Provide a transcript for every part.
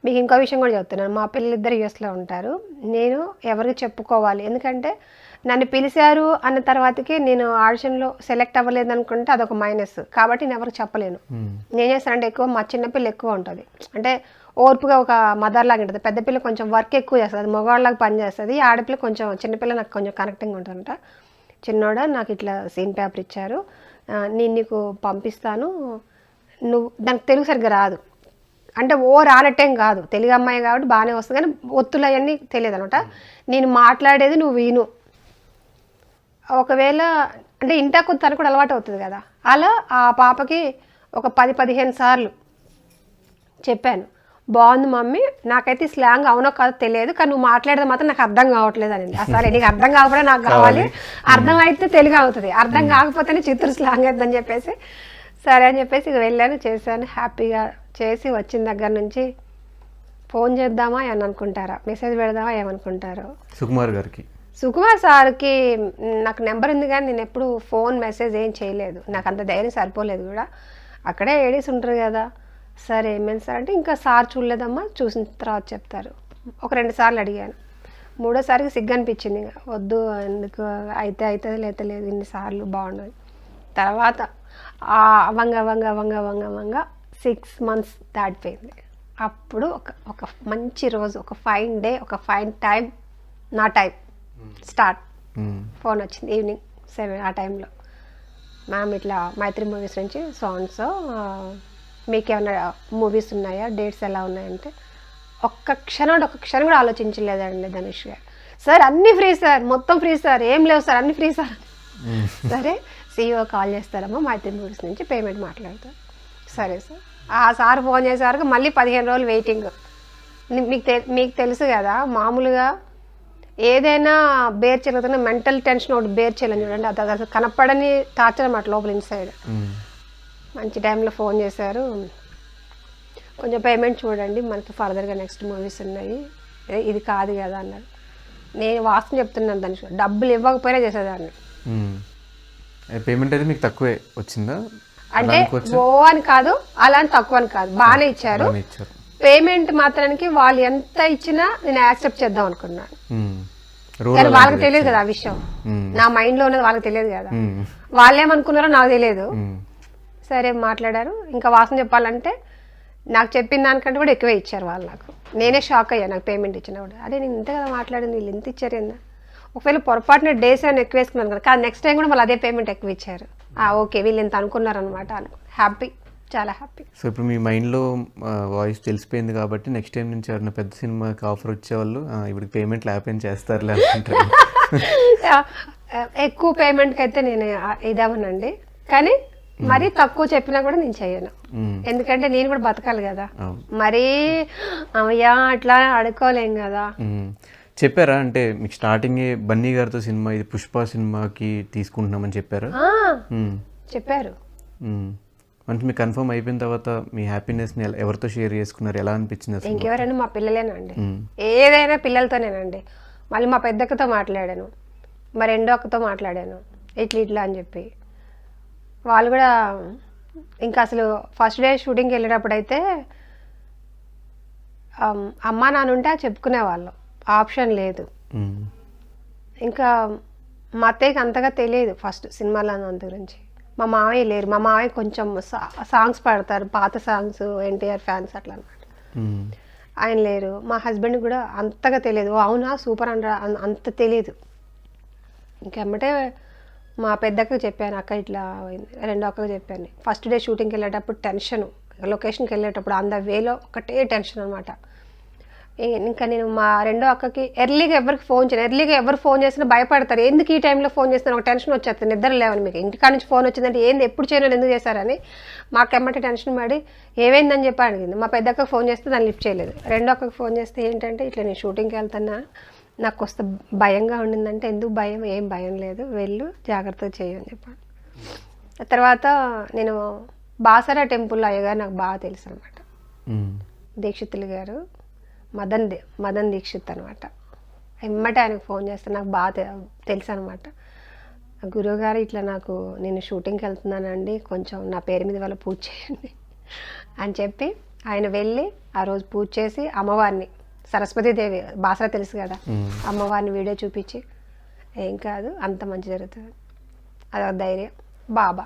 మీకు ఇంకో విషయం కూడా చెప్తున్నాను. మా పిల్లలిద్దరు యూఎస్లో ఉంటారు. నేను ఎవరికి చెప్పుకోవాలి, ఎందుకంటే నన్ను పిలిచారు అన్న తర్వాతకి నేను ఆడిషన్లో సెలెక్ట్ అవ్వలేదు అనుకుంటే అదొక మైనస్. కాబట్టి నేను ఎవరికి చెప్పలేను. నేను చేస్తానంటే ఎక్కువ మా చిన్నపిల్ల ఎక్కువ ఉంటుంది, అంటే ఓర్పుగా ఒక మదర్ లాగా ఉంటుంది. పెద్ద పిల్ల కొంచెం వర్క్ ఎక్కువ చేస్తుంది, అది మగవాళ్ళలాగా పని చేస్తుంది. ఆడపిల్ల కొంచెం చిన్నపిల్ల నాకు కొంచెం కనెక్టింగ్ ఉంటుందంట. చిన్నోడ నాకు ఇట్లా సీన్ పేపర్ ఇచ్చారు, నేను నీకు పంపిస్తాను, నువ్వు దానికి తెలుగు సరిగ్గా రాదు, అంటే ఓ రానట్టేం కాదు, తెలుగు అమ్మాయి కాబట్టి బాగానే వస్తుంది, కానీ ఒత్తులు అవన్నీ తెలియదు అనమాట. నేను మాట్లాడేది నువ్వు విను, ఒకవేళ అంటే ఇంటా కొద్ది తనకు కూడా అలవాటు అవుతుంది కదా. అలా ఆ పాపకి ఒక 10-15 సార్లు చెప్పాను, బాగుంది మమ్మీ, నాకైతే స్లాంగ్ అవునో కాదో తెలియదు, కానీ నువ్వు మాట్లాడేది మాత్రం నాకు అర్థం కావట్లేదు అని. అసలు నీకు అర్థం కాకపోతే నాకు కావాలి, అర్థం అయితే తెలుగు అవుతుంది, అర్థం కాకపోతేనే చిత్తూరు స్లాంగ్ అవుతుందని చెప్పేసి సరే అని చెప్పేసి ఇక వెళ్ళాను, చేశాను. హ్యాపీగా చేసి వచ్చిన దగ్గర నుంచి ఫోన్ చేద్దామా అని అనుకుంటారా, మెసేజ్ పెడదామా ఏమనుకుంటారు. సుకుమార్ సార్కి నాకు నెంబర్ ఉంది, కానీ నేను ఎప్పుడు ఫోన్ మెసేజ్ ఏం చేయలేదు, నాకు అంత ధైర్యం సరిపోలేదు కూడా. అక్కడే ఏడీస్ ఉంటారు కదా, సరే ఏమేమి సార్ అంటే ఇంకా సార్ చూడలేదమ్మా, చూసిన తర్వాత చెప్తారు. ఒక 2 సార్లు అడిగాను, 3ఓసారికి సిగ్గు అనిపించింది, వద్దు ఎందుకు, అయితే అవుతుంది లేత లేదు, ఇన్నిసార్లు బాగుండదు. తర్వాత వంగ 6 months దాటిపోయింది. అప్పుడు ఒక మంచి రోజు, ఒక ఫైన్ డే, ఒక ఫైన్ టైం, నా టైం స్టార్ట్, ఫోన్ వచ్చింది ఈవినింగ్ 7 ఆ టైంలో. మ్యామ్ ఇట్లా మైత్రి మూవీస్ నుంచి సాంగ్స్, మీకు ఏమైనా మూవీస్ ఉన్నాయా, డేట్స్ ఎలా ఉన్నాయంటే ఒక్క క్షణం కూడా ఆలోచించలేదండి ధనుష్ గారు. సార్ అన్నీ ఫ్రీ సార్, మొత్తం ఫ్రీ సార్, ఏం లేవు సార్, అన్నీ ఫ్రీ సార్. సరే CEO కాల్ చేస్తారమ్మా మైత్రి మూవీస్ నుంచి, పేమెంట్ మాట్లాడతారు. సరే సార్. ఆ సార్ ఫోన్ చేసేవారికి మళ్ళీ 15 రోజులు వెయిటింగ్. మీకు తెలుసు కదా, మామూలుగా ఏదైనా బేర్ చేయగలుగుతున్న మెంటల్ టెన్షన్ ఒకటి బేర్ చేయాలని చూడండి, అది అసలు కనపడని టార్చర్ అన్నమాట లోపల ఇన్సైడ్. మంచి టైంలో ఫోన్ చేశారు, కొంచెం పేమెంట్ చూడండి, మనకి ఫర్దర్గా నెక్స్ట్ మూవీస్ ఉన్నాయి, ఇది కాదు కదా అన్నారు. నేను వాస్తవం చెప్తున్నాను, దానికి డబ్బులు ఇవ్వకపోయినా చేసేదాన్ని. పేమెంట్ అయితే మీకు తక్కువే వచ్చిందా? అంటే ఓ అని కాదు, అలా అని తక్కువ అని కాదు, బాగానే ఇచ్చారు. పేమెంట్ మాత్రానికి వాళ్ళు ఎంత ఇచ్చినా నేను యాక్సెప్ట్ చేద్దాం అనుకున్నాను, కానీ వాళ్ళకి తెలియదు కదా ఆ విషయం, నా మైండ్లో ఉన్నది వాళ్ళకి తెలియదు కదా, వాళ్ళేమనుకున్నారో నాకు తెలియదు. సరే మాట్లాడారు. ఇంకా వాసన చెప్పాలంటే నాకు చెప్పిన దానికంటే కూడా ఎక్కువే ఇచ్చారు వాళ్ళు. నాకు నేనే షాక్ అయ్యా, నాకు పేమెంట్ ఇచ్చినప్పుడు, అదే నేను ఇంత కదా మాట్లాడింది, వీళ్ళు ఎంత ఇచ్చారు ఏందా. ఒకవేళ పొరపాటున డేస్ అని ఎక్కువ వేసుకున్నాను కదా, కానీ నెక్స్ట్ టైం కూడా మళ్ళీ అదే పేమెంట్ ఎక్కువ ఇచ్చారు. ఓకే వీళ్ళు ఎంత అనుకున్నారు అనమాట, హ్యాపీ, చాలా హ్యాపీ. సో ఇప్పుడు మీ మైండ్లో వాయిస్ తెలిసిపోయింది కాబట్టి నెక్స్ట్ టైం నుంచి ఎవరైనా పెద్ద సినిమాకి ఆఫర్ వచ్చేవాళ్ళు ఇప్పుడు పేమెంట్ లేకపోయినా చేస్తారులే అనుకుంటారు. ఎక్కువ పేమెంట్కి అయితే నేను ఇదవనండి, కానీ మరీ తక్కువ చెప్పినా కూడా నేను చేయను, ఎందుకంటే నేను కూడా బతకాలి కదా, మరీ అయ్యా అట్లా అడుకోలేం కదా. చెప్పారా అంటే మీకు స్టార్టింగ్ బన్నీ గారితో సినిమా, ఇది పుష్ప సినిమాకి తీసుకుంటున్నామని చెప్పారా? చెప్పారు. అంటే మీకు కన్ఫర్మ్ అయిపోయిన తర్వాత మీ హ్యాపీనెస్ని ఎవరితో షేర్ చేసుకున్నారు, ఎలా అనిపించింది? ఇంకెవరైనా మా పిల్లలేనండి, ఏదైనా పిల్లలతోనేనండి. మళ్ళీ మా పెద్దక్కతో మాట్లాడాను, మా రెండో అక్కతో మాట్లాడాను, ఇట్లా అని చెప్పి. వాళ్ళు కూడా ఇంకా అసలు ఫస్ట్ డే షూటింగ్కి వెళ్ళేటప్పుడు అయితే అమ్మా నాన్న ఉంటే చెప్పుకునేవాళ్ళు, ఆప్షన్ లేదు. ఇంకా మా అత్తయ్యకి అంతగా తెలియదు ఫస్ట్ సినిమాలో అంత గురించి. మా మావయ్య లేరు, మా మావయ్య కొంచెం సాంగ్స్ పాడతారు, పాత సాంగ్స్, ఎన్టీఆర్ ఫ్యాన్స్ అట్లా అనమాట, ఆయన లేరు. మా హస్బెండ్ కూడా అంతగా తెలియదు, అవునా సూపర్ అంటారా అంత తెలియదు. ఇంకెమ్మటే మా పెద్దక్కకి చెప్పాను, అక్క ఇట్లా రెండో అక్కకి చెప్పాను. ఫస్ట్ డే షూటింగ్కి వెళ్ళేటప్పుడు టెన్షన్, లొకేషన్కి వెళ్ళేటప్పుడు అంద వేలో ఒకటే టెన్షన్ అనమాట. ఇంకా నేను మా రెండో అక్కకి ఎర్లీగా ఎవరికి ఫోన్ చేయను, ఎర్లీగా ఎవరు ఫోన్ చేసినా భయపడతారు, ఎందుకు ఈ టైంలో ఫోన్ చేస్తాను, ఒక టెన్షన్ వచ్చేస్తుంది, నిద్ర లేవని. మీకు ఇంటికాడ నుంచి ఫోన్ వచ్చిందంటే ఏంది ఎప్పుడు చేయను ఎందుకు చేశారని మాకెమ్మటి టెన్షన్ పడి ఏమైందని చెప్పి అడిగింది. మా పెద్ద అక్కకి ఫోన్ చేస్తే దాన్ని లిఫ్ట్ చేయలేదు. రెండో అక్కకి ఫోన్ చేస్తే ఏంటంటే ఇట్లా నేను షూటింగ్కి వెళ్తున్నా, నాకు వస్తే భయంగా ఉండిందంటే, ఎందుకు భయం, ఏం భయం లేదు, వెళ్ళు జాగ్రత్తగా చేయని చెప్పాను. తర్వాత నేను బాసరా టెంపుల్ అయ్యగారు నాకు బాగా తెలుసు అనమాట, దీక్షితులు గారు, మదన్ దీక్షిత్ అనమాట. ఎమ్మటే ఆయనకు ఫోన్ చేస్తే నాకు బాగా తెలుసు అనమాట. గురువుగారు ఇట్లా నాకు నేను షూటింగ్కి వెళ్తున్నానండి, కొంచెం నా పేరు మీద వాళ్ళ పూజ చేయండి అని చెప్పి ఆయన వెళ్ళి ఆ రోజు పూజ చేసి అమ్మవారిని సరస్వతీదేవి బాసరా తెలుసు కదా, అమ్మవారిని వీడియో చూపించి ఏం కాదు అంత మంచి జరుగుతుంది, అదొక ధైర్యం బాబా.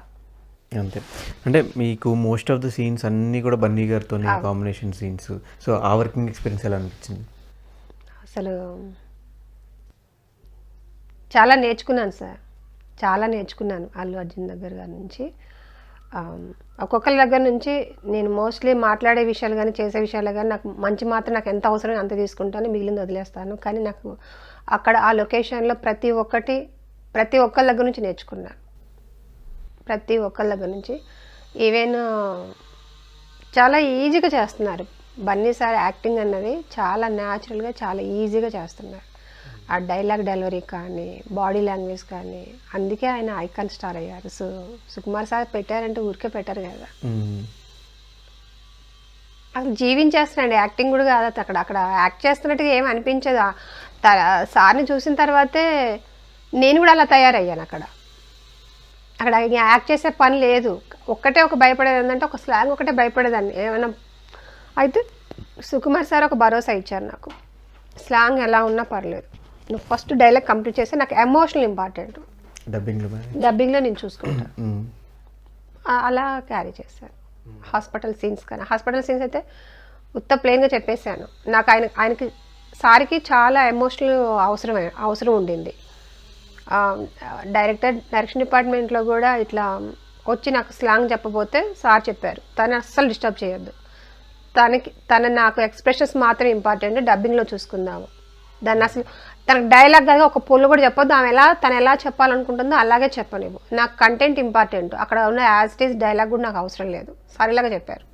అంతే. అంటే మీకు మోస్ట్ ఆఫ్ ద సీన్స్ అన్నీ కూడా బన్నీ గారితో కాంబినేషన్ సీన్స్. సో ఆ వర్కింగ్ ఎక్స్పీరియన్స్ ఎలా అనిపించింది? అసలు చాలా నేర్చుకున్నాను సార్, చాలా నేర్చుకున్నాను అల్లు అర్జున్ దగ్గర నుంచి. ఒక్కొక్కరి దగ్గర నుంచి నేను మోస్ట్లీ మాట్లాడే విషయాలు కానీ చేసే విషయాలు కానీ నాకు మంచి మాత్రం నాకు ఎంత అవసరం అంత తీసుకుంటాను, మిగిలింది వదిలేస్తాను. కానీ నాకు అక్కడ ఆ లొకేషన్లో ప్రతి ఒక్కరి దగ్గర నుంచి నేర్చుకున్నాను, ప్రతి ఒక్కరి దగ్గర నుంచి. ఈవెన్ చాలా ఈజీగా చేస్తున్నారు బన్నీ సార్, యాక్టింగ్ అన్నది చాలా న్యాచురల్గా చాలా ఈజీగా చేస్తున్నారు. ఆ డైలాగ్ డెలివరీ కానీ బాడీ లాంగ్వేజ్ కానీ, అందుకే ఆయన ఐకాన్ స్టార్ అయ్యారు. సుకుమార్ సార్ పెట్టారంటే ఊరికే పెట్టారు కదా, అసలు జీవించేస్తున్నాడు, యాక్టింగ్ కూడా కాదు అక్కడ. అక్కడ యాక్ట్ చేస్తున్నట్టుగా ఏమి అనిపించదు. సార్ని చూసిన తర్వాతే నేను కూడా అలా తయారయ్యాను. అక్కడ యాక్ట్ చేసే పని లేదు, ఒక్కటే ఒక భయపడేది ఏంటంటే ఒక స్లాంగ్ ఒకటే భయపడేదాన్ని ఏమైనా అయితే. సుకుమార్ సార్ ఒక భరోసా ఇచ్చారు నాకు, స్లాంగ్ ఎలా ఉన్నా పర్లేదు, నువ్వు ఫస్ట్ డైలాగ్ కంప్లీట్ చేస్తే నాకు ఎమోషనల్ ఇంపార్టెంట్, డబ్బింగ్లో నేను చూసుకుంటాను. అలా క్యారీ చేశాను. హాస్పిటల్ సీన్స్ కానీ, హాస్పిటల్ సీన్స్ అయితే ఉత్త ప్లెయిన్గా చెప్పేశాను. నాకు ఆయనకి సార్కి చాలా ఎమోషనల్ అవసరం ఉండింది. డైరెక్షన్ డిపార్ట్మెంట్లో కూడా ఇట్లా వచ్చి నాకు స్లాంగ్ చెప్పబోతే సార్ చెప్పారు, తను అస్సలు డిస్టర్బ్ చేయొద్దు, తన నాకు ఎక్స్ప్రెషన్స్ మాత్రం ఇంపార్టెంట్, డబ్బింగ్లో చూసుకుందాము, దాన్ని అసలు తనకు డైలాగ్ కదా ఒక పొల్లు కూడా చెప్పొద్దు, తను ఎలా చెప్పాలనుకుంటుందో అలాగే చెప్పనివ్వు, నాకు కంటెంట్ ఇంపార్టెంట్, అక్కడ ఉన్న యాజ్ ఇట్ ఈస్ డైలాగ్ కూడా నాకు అవసరం లేదు, సరేలాగా చెప్పారు.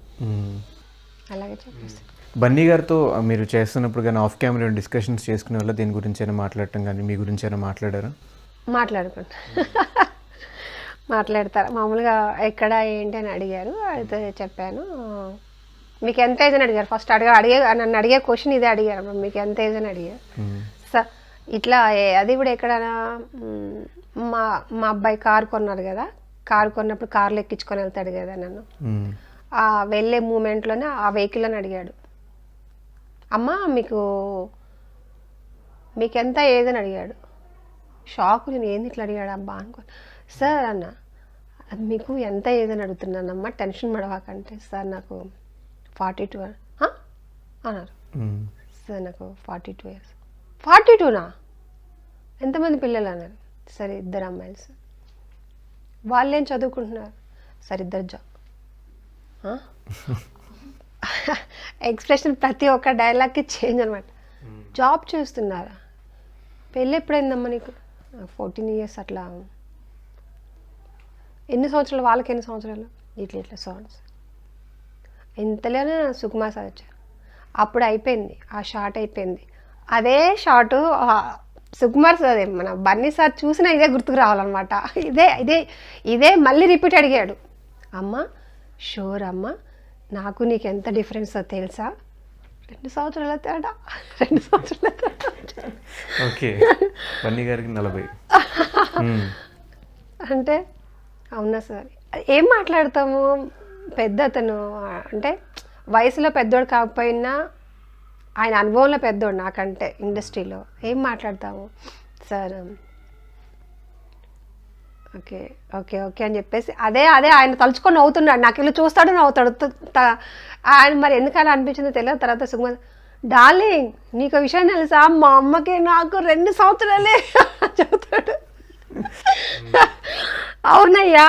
అలాగే చెప్పేసి బన్నీ గారితో మీరు చేస్తున్నప్పుడు కానీ ఆఫ్ కెమెరా డిస్కషన్స్ చేసుకునే వల్ల దీని గురించి అయినా మాట్లాడటం కానీ మీ గురించి అయినా మాట్లాడారా? మాట్లాడుకుంటా మాట్లాడతారు మామూలుగా, ఎక్కడ ఏంటి అని అడిగారు, అయితే చెప్పాను. మీకు ఎంత ఏజ్ అని అడిగారు ఫస్ట్, నన్ను అడిగే క్వశ్చన్ ఇదే అడిగారు, మీకు ఎంత ఏజ్ అని అడిగారు. సార్ ఇట్లా అది కూడా ఎక్కడైనా మా అబ్బాయి కారు కొన్నారు కదా, కారు కొన్నప్పుడు కార్లో ఎక్కించుకొని వెళ్తాడు కదా నన్ను, ఆ వెళ్ళే మూమెంట్లోనే ఆ వెహికల్ అని అడిగాడు. అమ్మ మీకు ఎంత ఏజ్ అని అడిగాడు. షాక్, నేను ఏంది ఇట్లా అడిగాడు అబ్బా అనుకోని. సార్ అన్న అది మీకు ఎంత ఏజ్ అని అడుగుతున్నానమ్మా, టెన్షన్ పడవాకంటే. సార్ నాకు 42 అన్నారు. సార్ నాకు 42 years. 42నా? ఎంతమంది పిల్లలు అన్నారు. సరే 2 అమ్మాయిలు సార్. వాళ్ళు ఏం చదువుకుంటున్నారు? Sir 2 job. ఎక్స్ప్రెషన్ ప్రతి ఒక్క డైలాగ్కి చేంజ్ అనమాట. జాబ్ చేస్తున్నారా? పెళ్ళి ఎప్పుడైందమ్మా నీకు? 14 years అట్లా. ఎన్ని సంవత్సరాలు? వాళ్ళకి ఎన్ని సంవత్సరాలు? ఇట్లా సాంగ్స్ ఇంతలోనే సుకుమార్ సార్ వచ్చారు. అప్పుడు అయిపోయింది, ఆ షార్ట్ అయిపోయింది. అదే షార్టు సుకుమార్ సార్ మన బన్నీ సార్ చూసినా ఇదే గుర్తుకు రావాలన్నమాట. ఇదే మళ్ళీ రిపీట్ అడిగాడు. అమ్మ షూర్ అమ్మ, నాకు నీకు ఎంత డిఫరెన్స్ తెలుసా? 2 సంవత్సరాల తేడా. 2 సంవత్సరాల తేడా. ఓకే, బన్నీ గారికి 40. అంటే అవునా సార్, ఏం మాట్లాడతాము, పెద్ద అతను అంటే వయసులో పెద్దోడు కాకపోయినా ఆయన అనుభవంలో పెద్దోడు నాకంటే ఇండస్ట్రీలో, ఏం మాట్లాడతాము సార్. ఓకే ఓకే ఓకే అని చెప్పేసి అదే ఆయన తలుచుకొని నవ్వుతున్నాడు, నాకు ఇలా చూస్తాడు నవ్వుతాడు. ఆయన మరి ఎందుకలా అనిపించిందో తెలియదు. తర్వాత సుకుమార్, డార్లింగ్ నీకు విషయం తెలుసా, మా అమ్మకి నాకు 2 సంవత్సరాలే చెబుతాడు. అవునయ్యా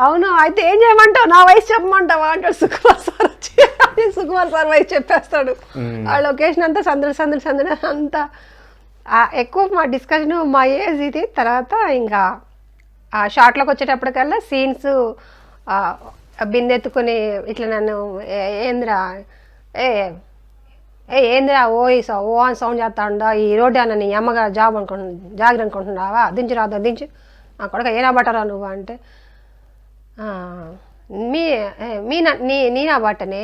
అవును, అయితే ఏం చేయమంటావు, నా వయసు చెప్పమంటావా అంటాడు సుకుమార్ సార్ వచ్చి. అది సుకుమార్ సార్ వయసు చెప్పేస్తాడు. ఆ లొకేషన్ అంతా సందడి అంతా ఎక్కువ మా డిస్కషన్ మా ఏజ్ ఇది. తర్వాత ఇంకా ఆ షార్ట్లోకి వచ్చేటప్పటికల్లా సీన్స్ బిందెత్తుకొని ఇట్లా నన్ను ఏంద్రా ఏంద్రా ఓ అని సౌండ్ చేస్తా ఉండా, ఈ రోడ్డు అన్న నీ అమ్మగా జాగ్రత్త అనుకుంటున్నావా, దించి రాదా దించి, నా కొడుక ఏనా బట్టరా నువ్వు అంటే, నీనా బట్టనే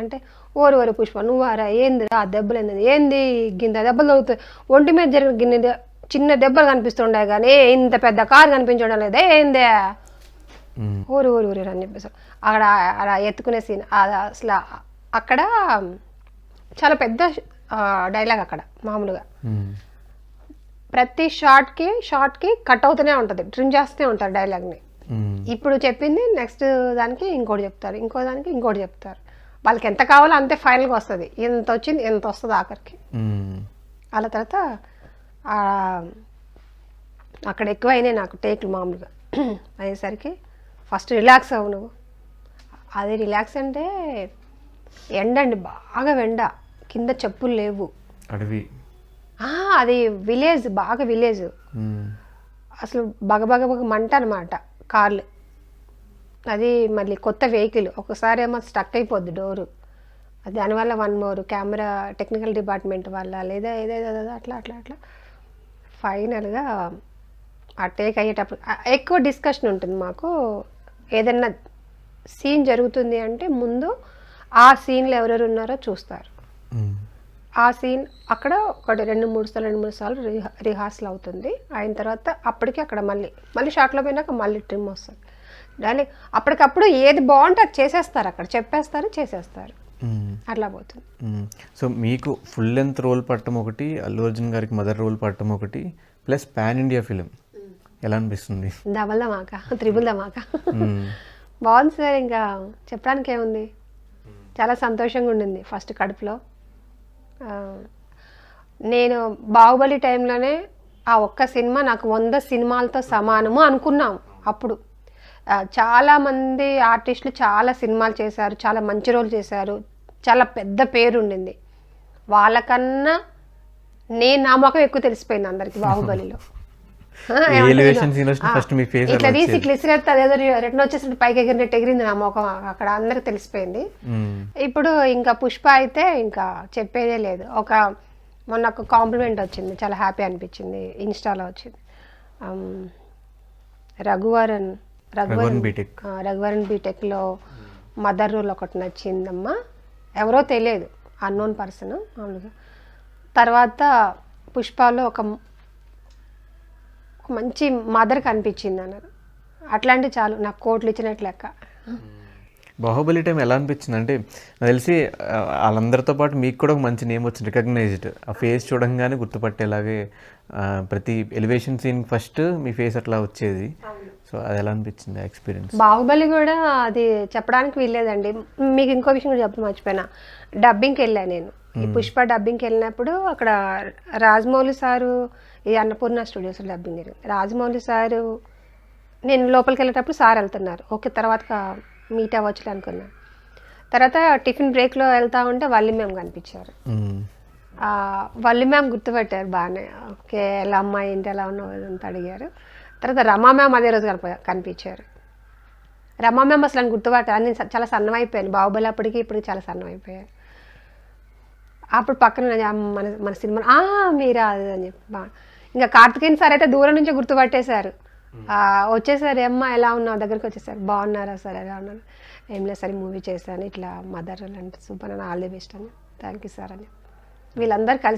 అంటే, ఓరు పుష్ప నువ్వారా, ఏందిరా దెబ్బలు ఏంది గింత దెబ్బలు తగ్గుతాయి, ఒంటి మీద జరిగిన గిన్నె చిన్న దెబ్బలు కనిపిస్తుండే కానీ ఇంత పెద్ద కారు కనిపించడం లేదే ఏందే ఊరు ఊరు ఊరు అని చెప్పేసి అక్కడ అలా ఎత్తుకునే సీన్ అసలు అక్కడ చాలా పెద్ద డైలాగ్ అక్కడ మామూలుగా ప్రతి షార్ట్కి కట్ అవుతూనే ఉంటుంది, ట్రిమ్ చేస్తూనే ఉంటారు డైలాగ్ని. ఇప్పుడు చెప్పింది నెక్స్ట్ దానికి ఇంకోటి చెప్తారు, ఇంకో దానికి ఇంకోటి చెప్తారు. వాళ్ళకి ఎంత కావాలో అంతే ఫైనల్గా వస్తుంది, ఎంత వచ్చింది ఎంత వస్తుంది ఆఖరికి. అలా తర్వాత అక్కడ ఎక్కువ అయినాయి నాకు టేక్లు మామూలుగా అయ్యేసరికి ఫస్ట్ రిలాక్స్ అవ్వు నువ్వు. అది రిలాక్స్ అంటే ఎండండి, బాగా ఎండ, కింద చెప్పులు లేవు, అడవి, అది విలేజ్, బాగా విలేజ్, అసలు బగ మంట అనమాట కార్లు. అది మళ్ళీ కొత్త వెహికల్, ఒకసారి ఏమో స్టక్ అయిపోద్ది డోరు, దానివల్ల 1 more కెమెరా టెక్నికల్ డిపార్ట్మెంట్ వల్ల లేదా ఏదేదో అట్లా ఫైనల్గా ఆ టేక్ అయ్యేటప్పుడు ఎక్కువ డిస్కషన్ ఉంటుంది మాకు. ఏదన్నా సీన్ జరుగుతుంది అంటే ముందు ఆ సీన్లో ఎవరెవరు ఉన్నారో చూస్తారు. ఆ సీన్ అక్కడ ఒకటి 2-3 సార్లు రిహార్సల్ అవుతుంది. అయిన తర్వాత అప్పటికి అక్కడ మళ్ళీ షార్ట్లో పోయినాక మళ్ళీ ట్రిమ్ వస్తుంది. దాని అప్పటికప్పుడు ఏది బాగుంటే అది చేసేస్తారు, అక్కడ చెప్పేస్తారు, చేసేస్తారు, అట్లా పోతుంది. సో మీకు ఫుల్ లెంత్ రోల్ పట్టడం ఒకటి, అల్లు అర్జున్ గారికి మదర్ రోల్ పట్టడం ఒకటి, ప్లస్ పాన్ ఇండియా ఫిలిం ఎలా అనిపిస్తుంది? డబల్ ధమాకా, త్రిబుల్ ధమాకా బాగుంది సార్. ఇంకా చెప్పడానికి ఏముంది, చాలా సంతోషంగా ఉండింది ఫస్ట్ కడుపులో. నేను బాహుబలి టైంలోనే ఆ ఒక్క సినిమా నాకు 100 సినిమాలతో సమానము అనుకున్నాం అప్పుడు. చాలామంది ఆర్టిస్టులు చాలా సినిమాలు చేశారు, చాలా మంచి రోల్ చేశారు, చాలా పెద్ద పేరు ఉండింది. వాళ్ళకన్నా నా ముఖం ఎక్కువ తెలిసిపోయింది అందరికి బాహుబలిలో. ఇట్లా తీసి ఇట్లా ఇసిరేస్తే అదేదో రిటర్న్ వచ్చేసి పైకి ఎగిరినట్టు ఎగిరింది నా ముఖం, అక్కడ అందరికి తెలిసిపోయింది. ఇప్పుడు ఇంకా పుష్ప అయితే ఇంకా చెప్పేదే లేదు. మొన్న ఒక కాంప్లిమెంట్ వచ్చింది, చాలా హ్యాపీ అనిపించింది, ఇన్స్టాలో వచ్చింది. రఘువరన్ బీటెక్లో మదర్ రోల్ ఒకటి నచ్చిందమ్మా, ఎవరో తెలియదు, అన్నోన్ పర్సన్ మామూలుగా. తర్వాత పుష్పలో ఒక మంచి మదర్ కనిపించింది అన్నారు. అట్లాంటి చాలు నాకు కోట్లు ఇచ్చినట్లు లెక్క. బాహుబలి టైం ఎలా అనిపించింది అంటే నాకు తెలిసి వాళ్ళందరితో పాటు మీకు కూడా ఒక మంచి నేమ్ వచ్చింది, రికగ్నైజ్డ్. ఆ ఫేస్ చూడంగానే గుర్తుపట్టేలాగే ప్రతి ఎలివేషన్ సీన్ ఫస్ట్ మీ ఫేస్ అట్లా వచ్చేది. సో అది ఎలా అనిపించింది ఎక్స్పీరియన్స్? బాహుబలి కూడా అది చెప్పడానికి వీల్లేదండి. మీకు ఇంకో విషయం కూడా చెప్పి మర్చిపోయినా, డబ్బింగ్కి వెళ్ళాను నేను. ఈ పుష్ప డబ్బింగ్కి వెళ్ళినప్పుడు అక్కడ రాజమౌళి సారు, ఈ అన్నపూర్ణ స్టూడియోస్లో డబ్బింగ్ జరిగింది. రాజమౌళి సారు, నేను లోపలికి వెళ్ళేటప్పుడు సార్ వెళ్తున్నారు, ఓకే తర్వాత మీట్ అవ్వచ్చులే అనుకున్నాను. తర్వాత టిఫిన్ బ్రేక్లో వెళ్తా ఉంటే వల్లి మ్యామ్ కనిపించారు. వల్లి మ్యామ్ గుర్తుపెట్టారు బాగానే, ఓకే ఎలా అమ్మాయి ఏంటి ఎలా ఉన్నావు అంతా అడిగారు. తర్వాత రమా మ్యామ్ అదే రోజు కనిపించారు. రమా మ్యామ్ అసలు అని గుర్తుపట్టారు, నేను చాలా సన్నమైపోయాను, బాహుబలి అప్పటికి ఇప్పటికి చాలా సన్నమైపోయాను. అప్పుడు పక్కన మన సినిమా మీరా అది అని చెప్పి, ఇంకా కార్తికేయన్ సార్ అయితే దూరం నుంచే గుర్తుపట్టేశారు. వచ్చేసారు, అమ్మ ఎలా ఉన్నావు దగ్గరికి వచ్చేసారు, బాగున్నారా సార్ ఎలా ఉన్నారు, ఏం లేదు సార్ మూవీ చేశాను ఇట్లా మదర్ అంటే సూపర్ అని, ఆల్ ది బెస్ట్ అని, థ్యాంక్ యూ సార్ అని. వీళ్ళందరూ కలిసి